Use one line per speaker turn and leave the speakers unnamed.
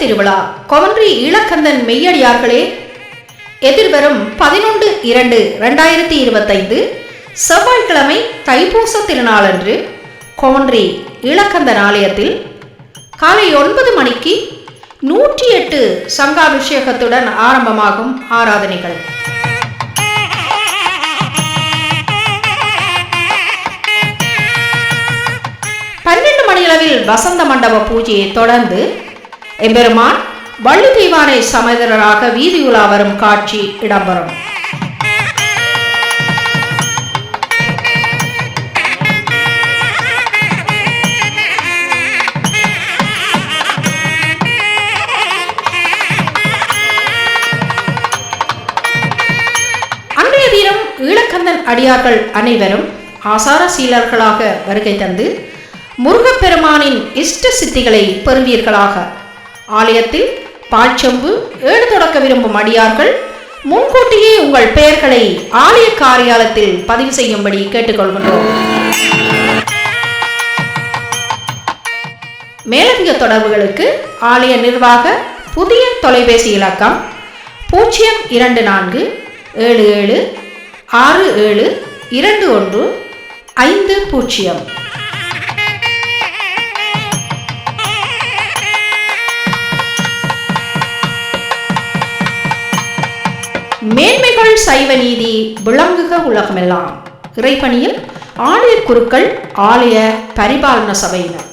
திருவிழா கொவன்ட்ரி ஈழக்கந்தன் மெய்யடியார்களே, எதிர்வரும் 11/2/2025 செவ்வாய்க்கிழமை தைப்பூச திருநாளன்று கொவன்ட்ரி ஈழக்கந்தன் ஆலயத்தில் காலை 9 மணிக்கு 108 சங்காபிஷேகத்துடன் ஆரம்பமாகும் ஆராதனைகள். மணியளவில் வசந்த மண்டப பூஜையை தொடர்ந்து எம்பெருமான் வள்ளி தெய்வானை சமேதரராக வீதியுலா வரும் காட்சி இடம்பெறும். அன்றைய தினம் ஈழக்கந்தன் அடியார்கள் அனைவரும் ஆசார சீலர்களாக வருகை தந்து முருகப்பெருமானின் இஷ்ட சித்திகளை பெறுவீர்களாக. ஆலயத்தில் பாய்ச்செம்பு ஏடு தொடக்க விரும்பும் அடியார்கள் முன்கூட்டியே உங்கள் பெயர்களை ஆலய காரியாலயத்தில் பதிவு செய்யும்படி கேட்டுக்கொள்கின்றோம். மேலதிக தொடர்புகளுக்கு ஆலய நிர்வாக புதிய தொலைபேசி இலக்கம் 024 77 67 21 50. மேன்மைகள் சைவ நீதி விளங்குக உலகமெல்லாம். இறைப்பணியில் ஆலய குருக்கள், ஆலய பரிபாலன சபையினர்.